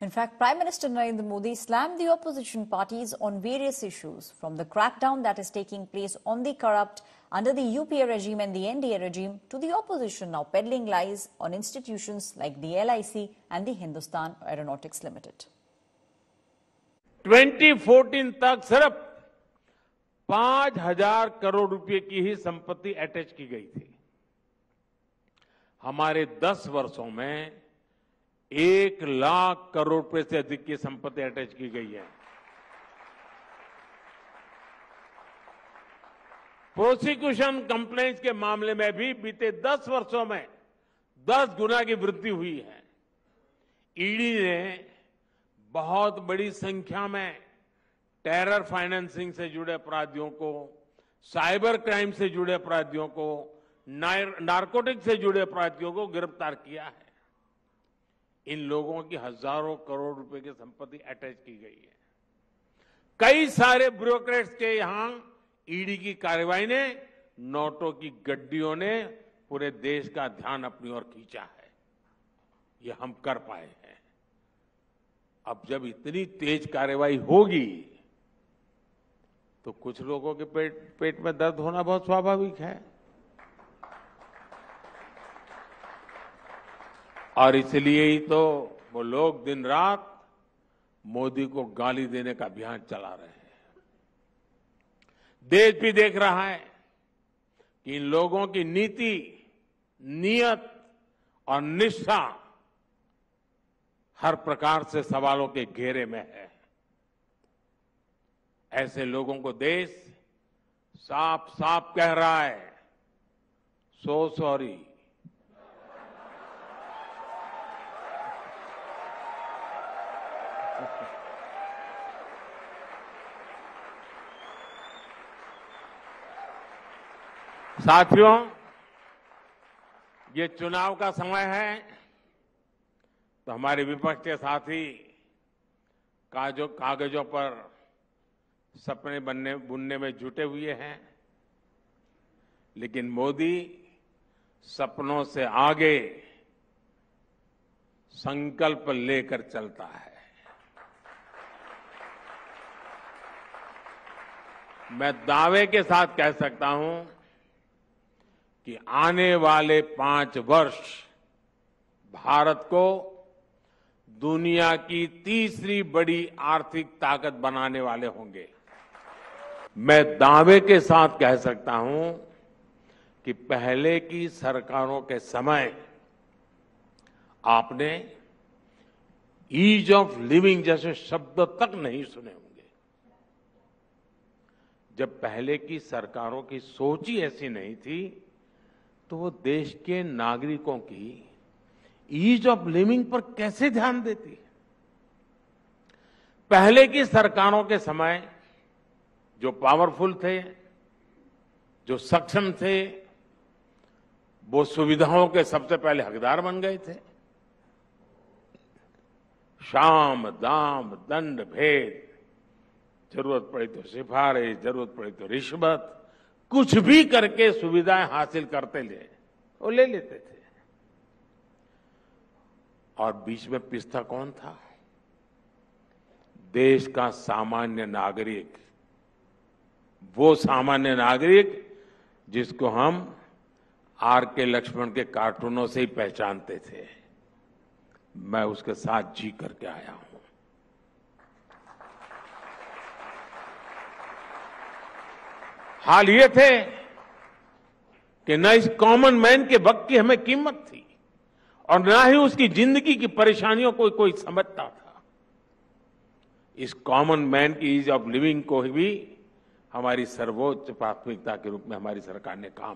In fact, Prime Minister Narendra Modi slammed the opposition parties on various issues, from the crackdown that is taking place on the corrupt under the UPA regime and the NDA regime to the opposition now peddling lies on institutions like the LIC and the Hindustan Aeronautics Limited. 2014 तक सिर्फ 5,000 करोड़ रुपए की ही संपत्ति attach की गई थी। हमारे 10 वर्षों में 1 लाख करोड़ रुपए से अधिक की संपत्ति अटैच की गई है। प्रोसिक्यूशन कंप्लेंट्स के मामले में भी बीते 10 वर्षों में 10 गुना की वृद्धि हुई है। ईडी ने बहुत बड़ी संख्या में टेरर फाइनेंसिंग से जुड़े अपराधियों को, साइबर क्राइम से जुड़े अपराधियों को, नारकोटिक से जुड़े अपराधियों को गिरफ्तार किया है। इन लोगों की हजारों करोड़ रुपए की संपत्ति अटैच की गई है। कई सारे ब्यूरोक्रेट्स के यहां ईडी की कार्रवाई ने, नोटों की गड्डियों ने पूरे देश का ध्यान अपनी ओर खींचा है। ये हम कर पाए हैं। अब जब इतनी तेज कार्रवाई होगी तो कुछ लोगों के पेट में दर्द होना बहुत स्वाभाविक है। और इसलिए ही तो वो लोग दिन रात मोदी को गाली देने का अभियान चला रहे हैं। देश भी देख रहा है कि इन लोगों की नीति, नियत और निष्ठा हर प्रकार से सवालों के घेरे में है। ऐसे लोगों को देश साफ साफ कह रहा है, सो सॉरी। साथियों, ये चुनाव का समय है तो हमारे विपक्ष के साथी कागजों पर सपने बुनने में जुटे हुए हैं, लेकिन मोदी सपनों से आगे संकल्प लेकर चलता है। मैं दावे के साथ कह सकता हूं कि आने वाले 5 वर्ष भारत को दुनिया की तीसरी बड़ी आर्थिक ताकत बनाने वाले होंगे। मैं दावे के साथ कह सकता हूं कि पहले की सरकारों के समय आपने ईज ऑफ लिविंग जैसे शब्द तक नहीं सुने होंगे। जब पहले की सरकारों की सोच ही ऐसी नहीं थी तो वो देश के नागरिकों की ईज ऑफ लिविंग पर कैसे ध्यान देती। पहले की सरकारों के समय जो पावरफुल थे, जो सक्षम थे, वो सुविधाओं के सबसे पहले हकदार बन गए थे। शाम दाम दंड भेद, जरूरत पड़ी तो सिफारिश, जरूरत पड़ी तो रिश्वत, कुछ भी करके सुविधाएं हासिल करते वो ले लेते थे। और बीच में पिसता कौन था? देश का सामान्य नागरिक, वो सामान्य नागरिक जिसको हम R.K. लक्ष्मण के कार्टूनों से ही पहचानते थे। मैं उसके साथ जी करके आया हूं। हाल ये थे कि न इस कॉमन मैन के वक्त की हमें कीमत थी और न ही उसकी जिंदगी की परेशानियों को कोई समझता था। इस कॉमन मैन की ईज ऑफ लिविंग को भी हमारी सर्वोच्च प्राथमिकता के रूप में हमारी सरकार ने काम